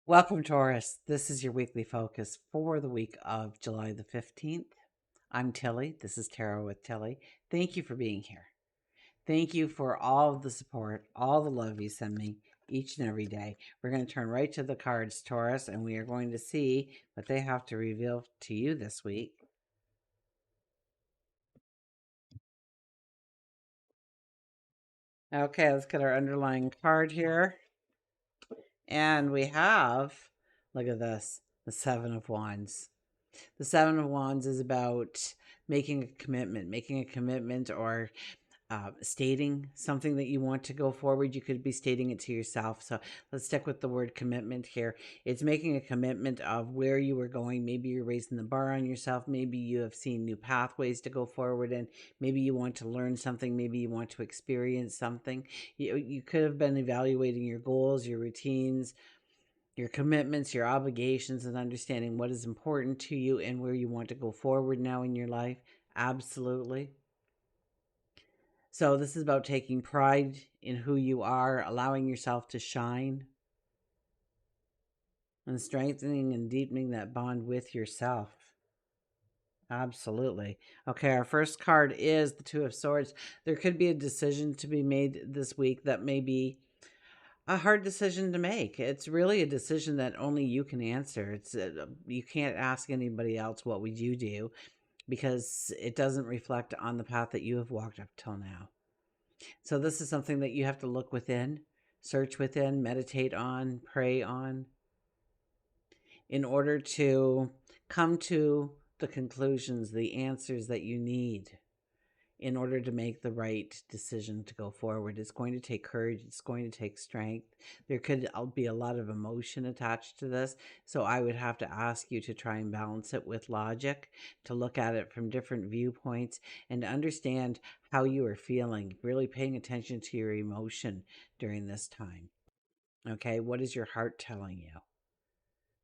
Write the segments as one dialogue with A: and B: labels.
A: Welcome, Taurus. This is your weekly focus for the week of July the 15th. I'm Tilly. This is Tarot with Tilly. Thank you for being here. Thank you for all of the support, all the love you send me each and every day. We're going to turn right to the cards, Taurus, and we are going to see what they have to reveal to you this week. Okay, let's get our underlying card here. And we have, look at this, the Seven of Wands. The Seven of Wands is about making a commitment or stating something that you want to go forward. You could be stating it to yourself. So let's stick with the word commitment here. It's making a commitment of where you were going. Maybe you're raising the bar on yourself. Maybe you have seen new pathways to go forward in. Maybe you want to learn something. Maybe you want to experience something. You could have been evaluating your goals, your routines, your commitments, your obligations, and understanding what is important to you and where you want to go forward now in your life. Absolutely. So, this is about taking pride in who you are, allowing yourself to shine, and strengthening and deepening that bond with yourself. Absolutely. Okay, our first card is the Two of Swords. There could be a decision to be made this week that may be a hard decision to make. It's really a decision that only you can answer. You can't ask anybody else what would you do because it doesn't reflect on the path that you have walked up till now. So this is something that you have to look within, search within, meditate on, pray on in order to come to the conclusions, the answers that you need in order to make the right decision to go forward. It's going to take courage. It's going to take strength. There could be a lot of emotion attached to this. So I would have to ask you to try and balance it with logic, to look at it from different viewpoints and to understand how you are feeling, really paying attention to your emotion during this time. Okay, what is your heart telling you?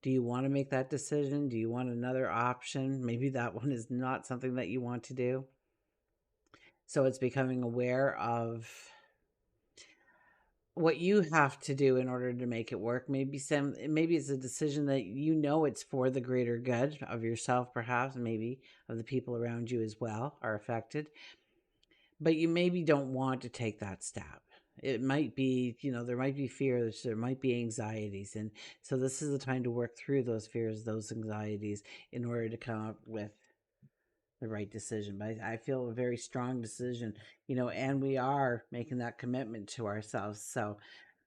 A: Do you want to make that decision? Do you want another option? Maybe that one is not something that you want to do. So it's becoming aware of what you have to do in order to make it work. Maybe it's a decision that you know it's for the greater good of yourself, perhaps, maybe of the people around you as well are affected. But you maybe don't want to take that step. It might be, there might be fears, there might be anxieties. And so this is the time to work through those fears, those anxieties in order to come up with the right decision. But I feel a very strong decision, and we are making that commitment to ourselves. So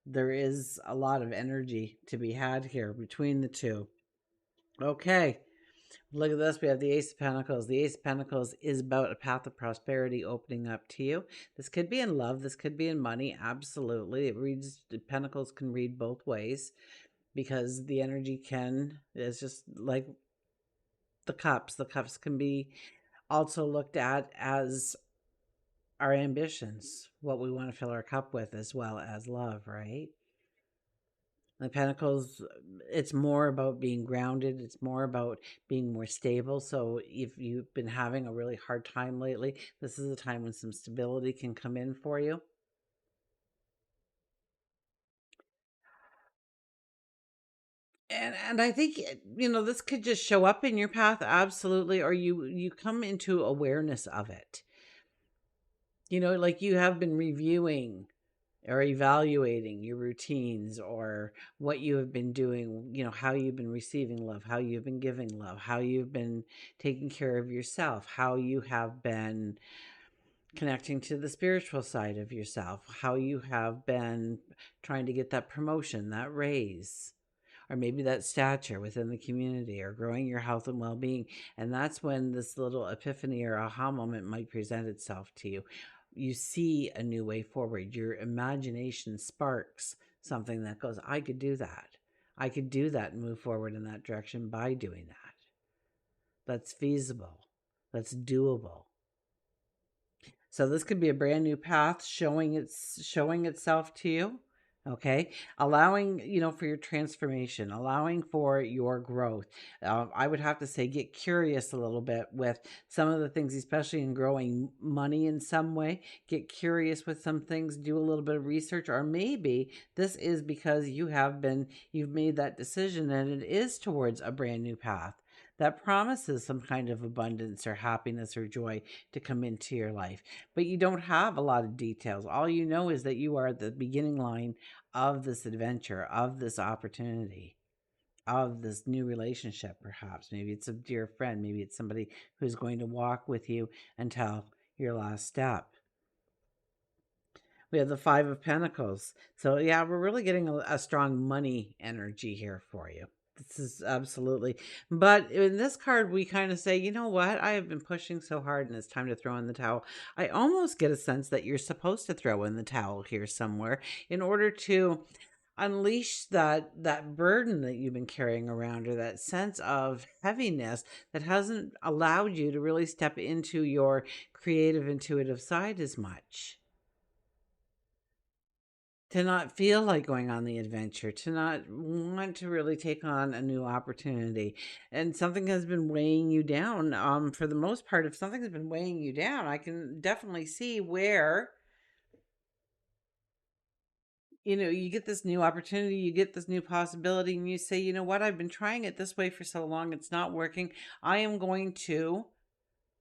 A: there is a lot of energy to be had here between the two. Okay, look at this. We have the Ace of Pentacles. The Ace of Pentacles is about a path of prosperity opening up to you. This could be in love. This could be in money. Absolutely. The Pentacles can read both ways because the energy is just like the cups. The cups can be also looked at as our ambitions, what we want to fill our cup with, as well as love, right? The Pentacles, it's more about being grounded. It's more about being more stable. So if you've been having a really hard time lately, this is a time when some stability can come in for you. And I think this could just show up in your path, absolutely, or you come into awareness of it. Like you have been reviewing or evaluating your routines or what you have been doing, how you've been receiving love, how you've been giving love, how you've been taking care of yourself, how you have been connecting to the spiritual side of yourself, how you have been trying to get that promotion, that raise, or maybe that stature within the community, or growing your health and well-being. And that's when this little epiphany or aha moment might present itself to you. You see a new way forward. Your imagination sparks something that goes, I could do that. I could do that and move forward in that direction by doing that. That's feasible. That's doable. So this could be a brand new path showing itself to you. Okay, allowing, for your transformation, allowing for your growth. I would have to say get curious a little bit with some of the things, especially in growing money in some way. Get curious with some things, do a little bit of research, or maybe this is because you've made that decision and it is towards a brand new path that promises some kind of abundance or happiness or joy to come into your life, but you don't have a lot of details. All you know is that you are at the beginning line of this adventure, of this opportunity, of this new relationship, perhaps. Maybe it's a dear friend, maybe it's somebody who's going to walk with you until your last step. We have the Five of Pentacles. So, yeah, we're really getting a strong money energy here for you. This is absolutely. But in this card, we kind of say, you know what? I have been pushing so hard and it's time to throw in the towel. I almost get a sense that you're supposed to throw in the towel here somewhere in order to unleash that burden that you've been carrying around, or that sense of heaviness that hasn't allowed you to really step into your creative intuitive side as much, to not feel like going on the adventure, to not want to really take on a new opportunity. And something has been weighing you down. For the most part, if something has been weighing you down, I can definitely see where, you get this new opportunity, you get this new possibility, and you say, you know what, I've been trying it this way for so long, it's not working. I am going to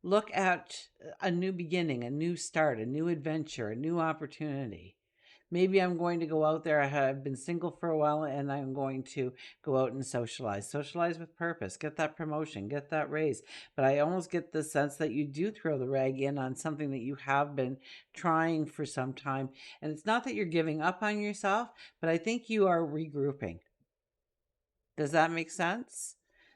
A: look at a new beginning, a new start, a new adventure, a new opportunity. Maybe I'm going to go out there. I have been single for a while and I'm going to go out and socialize with purpose, get that promotion, get that raise. But I almost get the sense that you do throw the rag in on something that you have been trying for some time. And it's not that you're giving up on yourself, but I think you are regrouping. Does that make sense?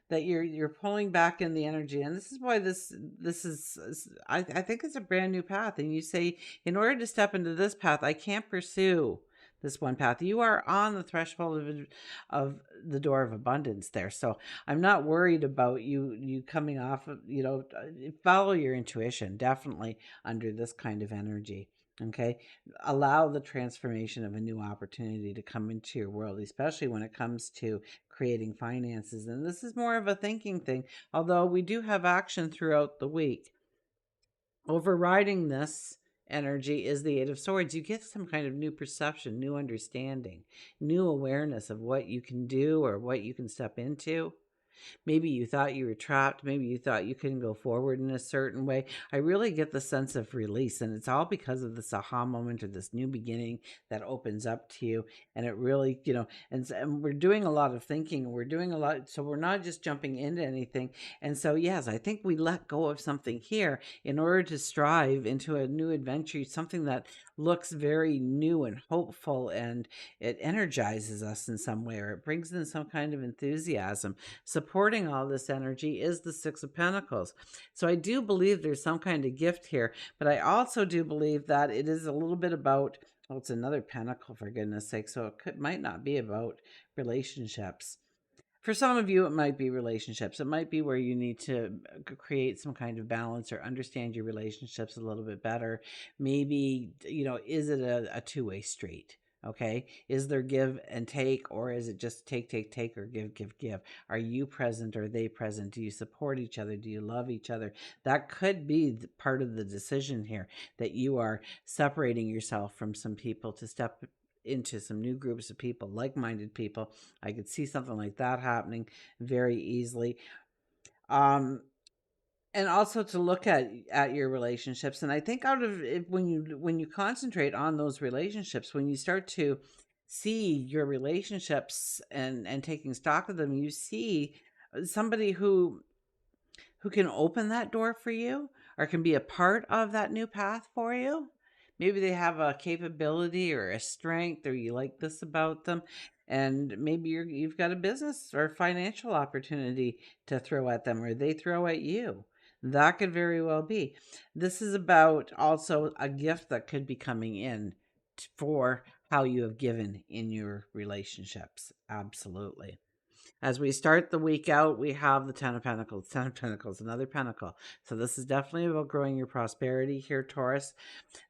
A: That you're pulling back in the energy, and this is why this is I think it's a brand new path. And you say, in order to step into this path, I can't pursue this one path. You are on the threshold of the door of abundance there. So I'm not worried about you coming off of, follow your intuition definitely under this kind of energy. Okay, allow the transformation of a new opportunity to come into your world, especially when it comes to creating finances. And this is more of a thinking thing, although we do have action throughout the week. Overriding this energy is the Eight of Swords. You get some kind of new perception, new understanding, new awareness of what you can do or what you can step into. Maybe you thought you were trapped. Maybe you thought you couldn't go forward in a certain way. I really get the sense of release, and it's all because of this aha moment or this new beginning that opens up to you. And it really, and we're doing a lot of thinking. We're doing a lot. So we're not just jumping into anything. And so, yes, I think we let go of something here in order to strive into a new adventure, something that looks very new and hopeful, and it energizes us in some way, or it brings in some kind of enthusiasm. Supporting all this energy is the Six of Pentacles. So I do believe there's some kind of gift here, but I also do believe that it is a little bit about, well, it's another pentacle, for goodness sake, so might not be about relationships. For some of you, it might be relationships. It might be where you need to create some kind of balance or understand your relationships a little bit better. Maybe, is it a two-way street? Okay. Is there give and take, or is it just take, take, take, or give, give, give? Are you present? Or are they present? Do you support each other? Do you love each other? That could be part of the decision here, that you are separating yourself from some people to step into some new groups of people, like-minded people. I could see something like that happening very easily. And also to look at your relationships. And I think out of it, when you concentrate on those relationships, when you start to see your relationships and taking stock of them, you see somebody who can open that door for you, or can be a part of that new path for you. Maybe they have a capability or a strength, or you like this about them, and maybe you've got a business or financial opportunity to throw at them, or they throw at you. That could very well be. This is about also a gift that could be coming in for how you have given in your relationships. Absolutely. As we start the week out, we have the Ten of Pentacles, Ten of Pentacles, another pentacle. So this is definitely about growing your prosperity here, Taurus.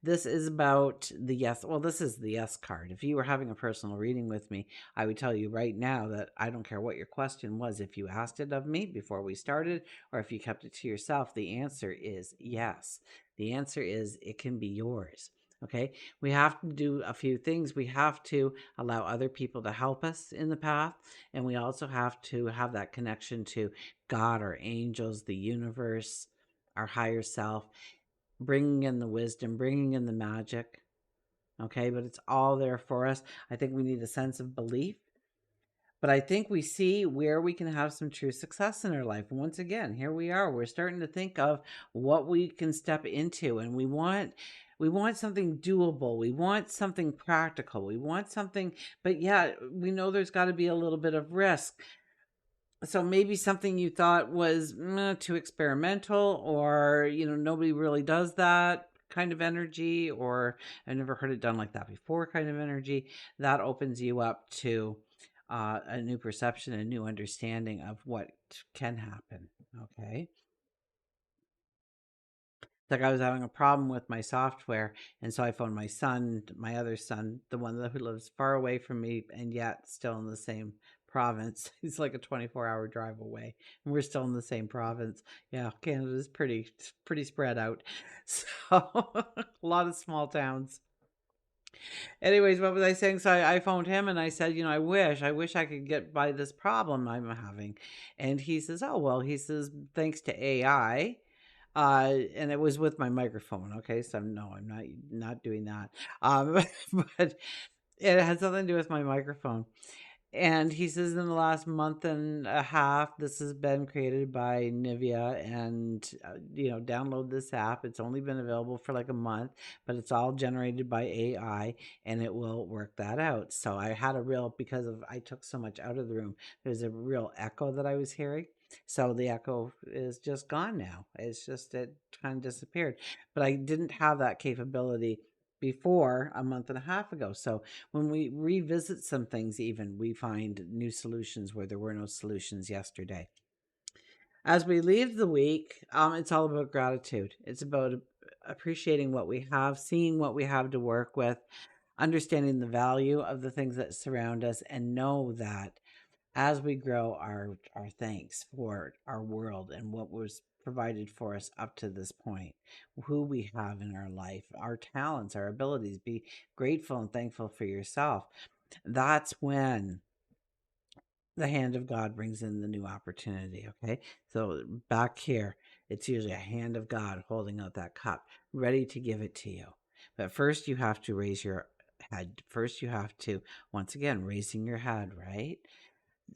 A: This is about the yes. Well, this is the yes card. If you were having a personal reading with me, I would tell you right now that I don't care what your question was. If you asked it of me before we started, or if you kept it to yourself, the answer is yes. The answer is it can be yours. Okay. We have to do a few things. We have to allow other people to help us in the path. And we also have to have that connection to God, our angels, the universe, our higher self, bringing in the wisdom, bringing in the magic. Okay, but it's all there for us. I think we need a sense of belief, but I think we see where we can have some true success in our life. Once again, here we are. We're starting to think of what we can step into, and we want something doable. We want something practical. We want something, but yeah, we know there's got to be a little bit of risk. So maybe something you thought was too experimental, or nobody really does that kind of energy, or I never heard it done like that before kind of energy, that opens you up to a new perception, a new understanding of what can happen. Okay. Like I was having a problem with my software, and so I phoned my son, my other son, the one who lives far away from me and yet still in the same province. He's like a 24-hour drive away, and we're still in the same province. Yeah, Canada's pretty spread out. So a lot of small towns. Anyways, what was I saying? So I phoned him and I said, I wish I could get by this problem I'm having. And he says, oh, well, he says, thanks to AI. And it was with my microphone. Okay. So no, I'm not doing that. But it had something to do with my microphone. And he says in the last month and a half, this has been created by Nivea, and download this app. It's only been available for like a month, but it's all generated by AI, and it will work that out. So I had a real, because of I took so much out of the room, there's a real echo that I was hearing. So the echo is just gone now. It kind of disappeared, but I didn't have that capability before a month and a half ago. So when we revisit some things, even we find new solutions where there were no solutions yesterday. As we leave the week, it's all about gratitude. It's about appreciating what we have, seeing what we have to work with, understanding the value of the things that surround us, and know that as we grow our thanks for our world and what was provided for us up to this point, who we have in our life, our talents, our abilities, be grateful and thankful for yourself. That's when the hand of God brings in the new opportunity. Okay. So back here, it's usually a hand of God holding out that cup, ready to give it to you. But first, you have to raise your head. First, you have to, once again, raising your head, right?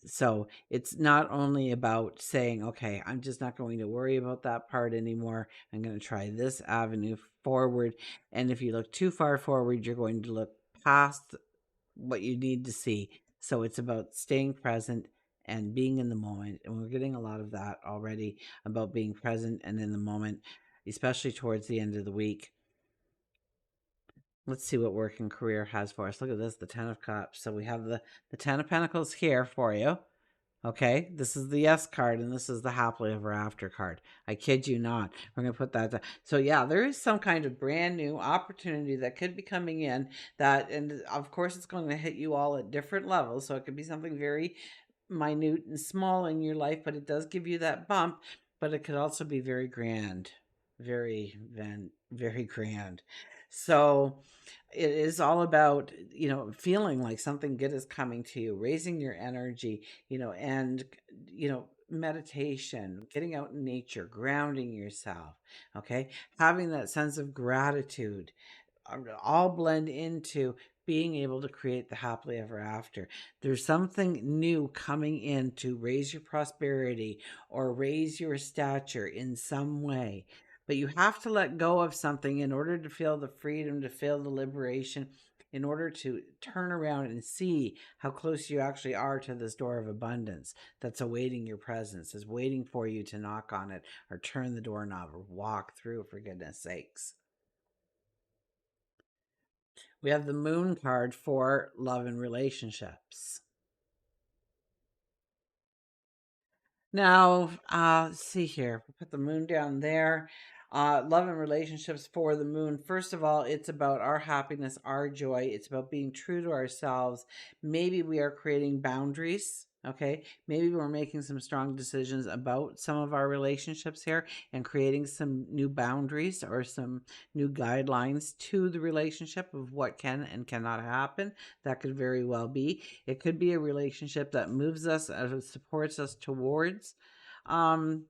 A: So it's not only about saying, okay, I'm just not going to worry about that part anymore. I'm going to try this avenue forward. And if you look too far forward, you're going to look past what you need to see. So it's about staying present and being in the moment. And we're getting a lot of that already, about being present and in the moment, especially towards the end of the week. Let's see what work and career has for us. Look at this, the Ten of Cups. So we have the Ten of Pentacles here for you. Okay, this is the yes card, and this is the happily ever after card. I kid you not. We're going to put that down. So yeah, there is some kind of brand new opportunity that could be coming in, and of course it's going to hit you all at different levels. So it could be something very minute and small in your life, but it does give you that bump. But it could also be very grand, very grand. So it is all about feeling like something good is coming to you, raising your energy, and meditation, getting out in nature, grounding yourself. Okay, having that sense of gratitude, all blend into being able to create the happily ever after. There's something new coming in to raise your prosperity or raise your stature in some way. But you have to let go of something in order to feel the freedom, to feel the liberation, in order to turn around and see how close you actually are to this door of abundance that's awaiting your presence, is waiting for you to knock on it or turn the doorknob or walk through, for goodness sakes. We have the moon card for love and relationships. Now, let's see here. We'll put the moon down there. Love and relationships for the moon. First of all, it's about our happiness, our joy. It's about being true to ourselves. Maybe we are creating boundaries. Okay. Maybe we're making some strong decisions about some of our relationships here and creating some new boundaries or some new guidelines to the relationship of what can and cannot happen. That could very well be. It could be a relationship that moves us, supports us towards um,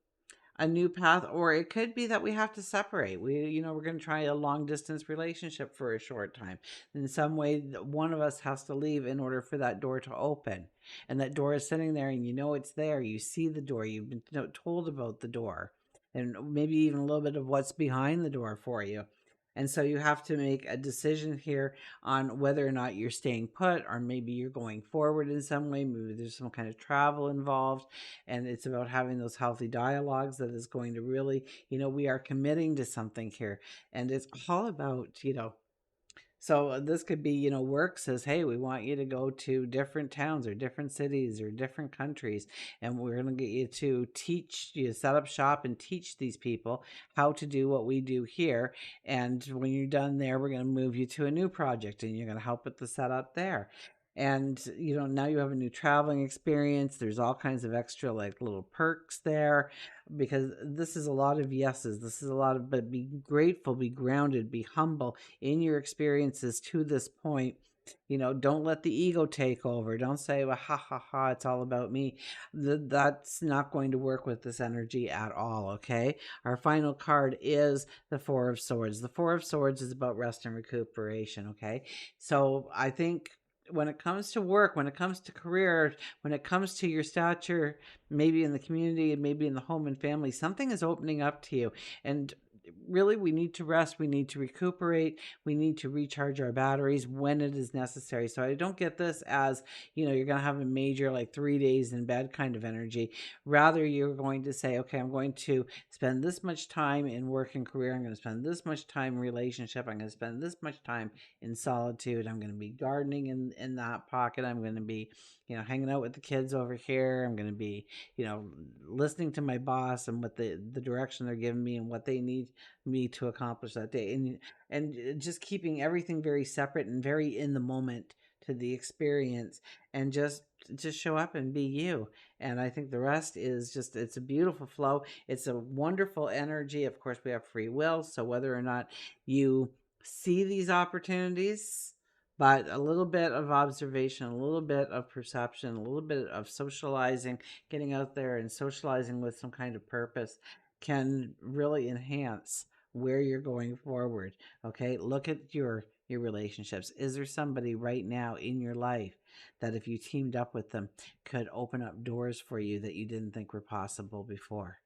A: a new path, or it could be that we have to separate. We're going to try a long distance relationship for a short time. In some way, one of us has to leave in order for that door to open. And that door is sitting there, and it's there. You see the door. You've been told about the door, and maybe even a little bit of what's behind the door for you. And so you have to make a decision here on whether or not you're staying put, or maybe you're going forward in some way. Maybe there's some kind of travel involved, and it's about having those healthy dialogues that is going to really, we are committing to something here. And it's all about, so this could be, work says, hey, we want you to go to different towns or different cities or different countries. And we're going to get you to teach, you set up shop and teach these people how to do what we do here. And when you're done there, we're going to move you to a new project and you're going to help with the setup there. And, now you have a new traveling experience. There's all kinds of extra, like, little perks there, because this is a lot of yeses. This is a lot of, but be grateful, be grounded, be humble in your experiences to this point. Don't let the ego take over. Don't say, well, ha ha ha, it's all about me. That's not going to work with this energy at all. Okay. Our final card is the Four of Swords. The Four of Swords is about rest and recuperation. Okay. So I think when it comes to work, when it comes to career, when it comes to your stature, maybe in the community and maybe in the home and family, something is opening up to you. And really, we need to rest, we need to recuperate, we need to recharge our batteries when it is necessary. So I don't get this as, you're going to have a major, like, 3 days in bed kind of energy. Rather, you're going to say, okay, I'm going to spend this much time in work and career, I'm going to spend this much time in relationship, I'm going to spend this much time in solitude, I'm going to be gardening in that pocket, I'm going to be, hanging out with the kids over here, I'm going to be, listening to my boss and what the direction they're giving me and what they need me to accomplish that day. And just keeping everything very separate and very in the moment to the experience, and just show up and be you. And I think the rest is just, it's a beautiful flow. It's a wonderful energy. Of course, we have free will, so whether or not you see these opportunities, but a little bit of observation, a little bit of perception, a little bit of socializing, getting out there and socializing with some kind of purpose can really enhance where you're going forward. Okay, look at your relationships. Is there somebody right now in your life that, if you teamed up with them, could open up doors for you that you didn't think were possible before?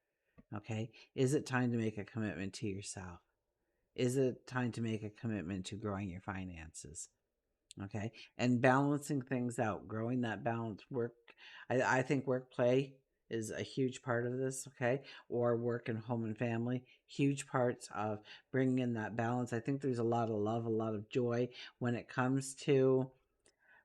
A: Okay, is it time to make a commitment to yourself? Is it time to make a commitment to growing your finances? Okay, and balancing things out, growing that balance. I think work play is a huge part of this. Okay, or work and home and family, huge parts of bringing in that balance. I think there's a lot of love, a lot of joy when it comes to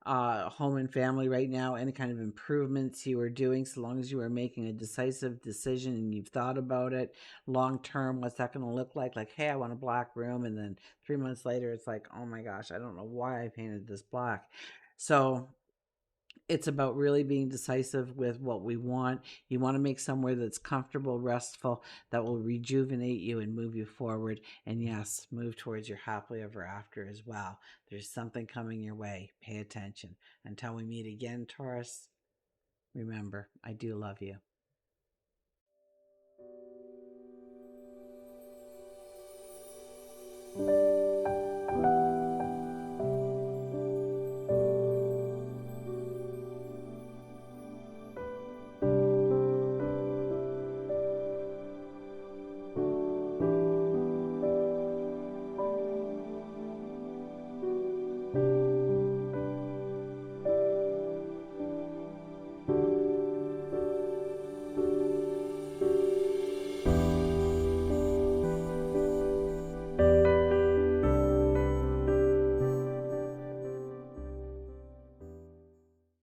A: home and family right now. Any kind of improvements you are doing, so long as you are making a decisive decision and you've thought about it long term, what's that going to look like, hey, I want a black room, and then 3 months later it's like, oh my gosh, I don't know why I painted this black. So it's about really being decisive with what we want. You want to make somewhere that's comfortable, restful, that will rejuvenate you and move you forward. And yes, move towards your happily ever after as well. There's something coming your way. Pay attention. Until we meet again, Taurus, remember, I do love you.